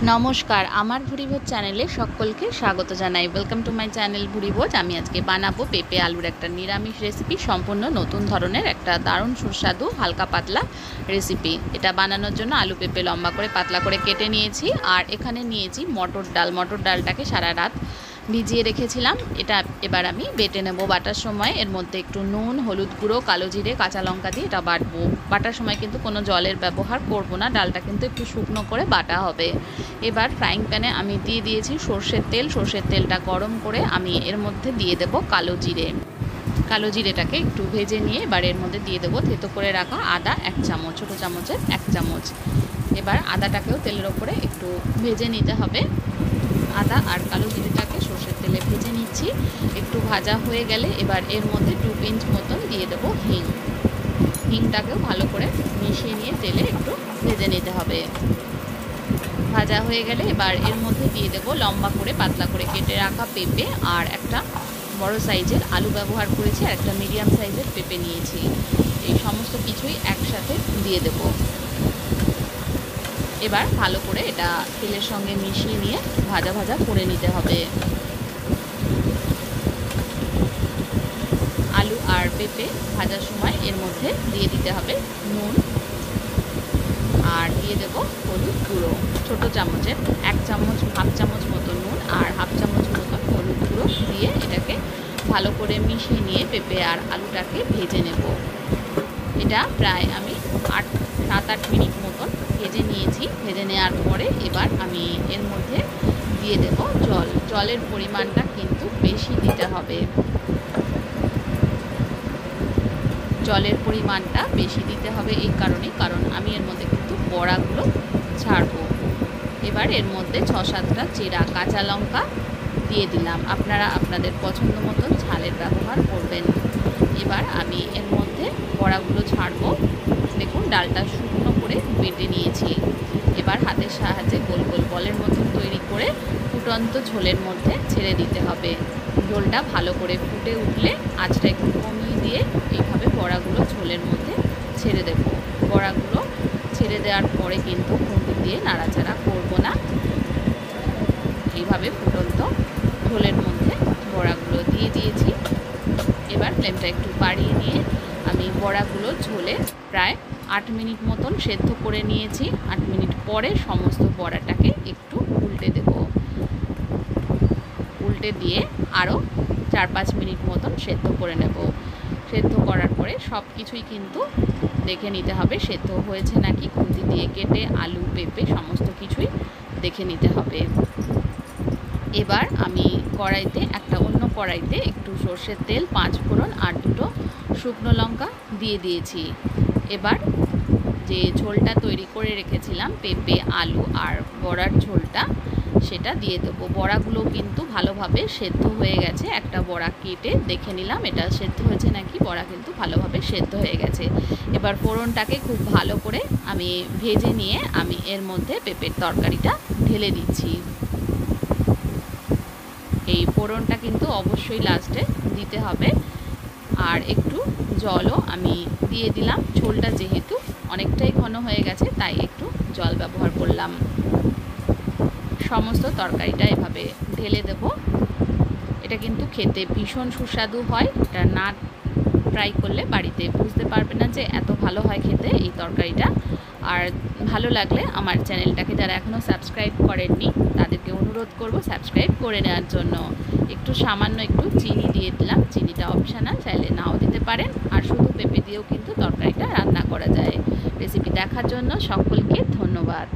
নমস্কার, আমার ভুরিভোজ চ্যানেলে সকলকে স্বাগত জানাই। Welcome to my channel Bhuribhoj. আমি আজকে বানাবো পেঁপে আলুর একটা নিরামিষ রেসিপি, সম্পূর্ণ নতুন ধরনের একটা দারুণ সুস্বাদু হালকা পাতলা রেসিপি। এটা বানানোর জন্য আলু পেঁপে লম্বা করে পাতলা করে কেটে নিয়েছি, আর এখানে নিয়েছি মটর ডাল। মটর ডালটাকে সারা রাত ভিজিয়ে রেখেছিলাম। এটা এবার আমি বেটে নেব। বাটার সময় এর মধ্যে একটু নুন, হলুদ গুঁড়ো, কালো জিরে, কাঁচা লঙ্কা দিয়ে এটা বাটবো। বাটার সময় কিন্তু কোনো জলের ব্যবহার করব না, ডালটা কিন্তু একটু শুকনো করে বাটা হবে। এবার ফ্রাইং প্যানে আমি দিয়ে দিয়েছি সর্ষের তেল। সর্ষের তেলটা গরম করে আমি এর মধ্যে দিয়ে দেব কালো জিরে। কালো জিরেটাকে একটু ভেজে নিয়ে এবার এর মধ্যে দিয়ে দেবো থেতো করে রাখা আদা 1 চামচ, ছোটো চামচের 1 চামচ। এবার আদাটাকেও তেলের ওপরে একটু ভেজে নিতে হবে। আদা আর কালো জিরেটাকে সর্ষের তেলে ভেজে নিচ্ছি। একটু ভাজা হয়ে গেলে এবার এর মধ্যে 2 পিঞ্চ মতন দিয়ে দেবো হিং। হিংটাকেও ভালো করে মিশিয়ে নিয়ে তেলে একটু ভেজে নিতে হবে। ভাজা হয়ে গেলে এবার এর মধ্যে দিয়ে দেবো লম্বা করে পাতলা করে কেটে রাখা পেঁপে, আর একটা বড় সাইজের আলু ব্যবহার করেছি, আর একটা মিডিয়াম সাইজের পেঁপে নিয়েছি। এই সমস্ত কিছুই একসাথে দিয়ে দেব। এবার ভালো করে এটা তেলের সঙ্গে মিশিয়ে নিয়ে ভাজা ভাজা করে নিতে হবে। আলু আর পেঁপে ভাজার সময় এর মধ্যে দিয়ে দিতে হবে নুন, আর দিয়ে দেবো হলুদ গুঁড়ো। ছোটো চামচের 1 চামচ, হাফ চামচ মতো নুন আর হাফ চামচ মতো হলুদ গুঁড়ো দিয়ে এটাকে ভালো করে মিশিয়ে নিয়ে পেঁপে আর আলুটাকে ভেজে নেব। এটা প্রায় আমি 7-8 মিনিট মতন ভেজে নিয়েছি। ভেজে নেওয়ার পরে এবার আমি এর মধ্যে দিয়ে দেব জল। জলের পরিমাণটা কিন্তু বেশি দিতে হবে। জলের পরিমাণটা বেশি দিতে হবে এই কারণ আমি এর মধ্যে কিন্তু বড়াগুলো ছাড়বো। এবার এর মধ্যে 6-7টা চেরা কাঁচা লঙ্কা দিয়ে দিলাম। আপনারা আপনাদের পছন্দ মতন ঝালের ব্যবহার করবেন। এবার আমি এর মধ্যে বড়াগুলো ছাড়বো। দেখুন ডালটা শুকনো করে বেটে নিয়েছি। এবার হাতের সাহায্যে গোল গোল বলের মতন তৈরি করে ফুটন্ত ঝোলের মধ্যে ছেড়ে দিতে হবে। ঝোলটা ভালো করে ফুটে উঠলে আঁচটা একটু কমিয়ে দিয়ে এইভাবে বড়াগুলো ঝোলের মধ্যে ছেড়ে দেব। বড়াগুলো ছেড়ে দেওয়ার পরে কিন্তু খুন্তি দিয়ে নাড়াচাড়া করব না। এইভাবে ফুটন্ত ঝোলের মধ্যে বড়াগুলো দিয়ে দিয়েছি। এবার ফ্লেমটা একটু বাড়িয়ে নিয়ে আমি বড়াগুলো ঝোলে প্রায় 8 মিনিট মতন সেদ্ধ করে নিয়েছি। 8 মিনিট পরে সমস্ত বড়াটাকে একটু উল্টে দেব। উল্টে দিয়ে আরও 4-5 মিনিট মতন সেদ্ধ করে নেব। সেদ্ধ করার পরে সব কিছুই কিন্তু দেখে নিতে হবে সেদ্ধ হয়েছে নাকি। খুন্তি দিয়ে কেটে আলু পেঁপে সমস্ত কিছুই দেখে নিতে হবে। এবার আমি অন্য কড়াইতে একটু সর্ষের তেল, 5 ফোড়ন আর 2টো শুকনো লঙ্কা দিয়ে দিয়েছি। এবার যে ঝোলটা তৈরি করে রেখেছিলাম পেঁপে আলু আর বড়ার ঝোলটা, সেটা দিয়ে দেবো। বড়াগুলো কিন্তু ভালোভাবে সেদ্ধ হয়ে গেছে। একটা বড়া কেটে দেখে নিলাম এটা সেদ্ধ হয়েছে নাকি। বড়া কিন্তু ভালোভাবে সেদ্ধ হয়ে গেছে। এবার ফোড়নটাকে খুব ভালো করে আমি ভেজে নিয়ে আমি এর মধ্যে পেঁপের তরকারিটা ঢেলে দিচ্ছি। এই ফোড়নটা কিন্তু অবশ্যই লাস্টে দিতে হবে। আর একটু জলও আমি দিয়ে দিলাম। ঝোলটা যেহেতু অনেকটাই ঘন হয়ে গেছে তাই একটু জল ব্যবহার করলাম। সমস্ত তরকারিটা এভাবে ঢেলে দেব। এটা কিন্তু খেতে ভীষণ সুস্বাদু হয়। এটা না ট্রাই করলে বাড়িতে বুঝতে পারবে না যে এত ভালো হয় খেতে এই তরকারিটা। আর ভালো লাগলে আমার চ্যানেলটাকে যারা এখনও সাবস্ক্রাইব করেননি তাদেরকে অনুরোধ করব সাবস্ক্রাইব করে নেওয়ার জন্য। সামান্য একটু চিনি দিয়ে দিলাম। চিনিটা অপশনাল, চাইলে নাও দিতে পারেন। আর শুধু পেঁপে দিয়েও কিন্তু তরকারিটা রান্না করা যায়। রেসিপি দেখার জন্য সকলকে ধন্যবাদ।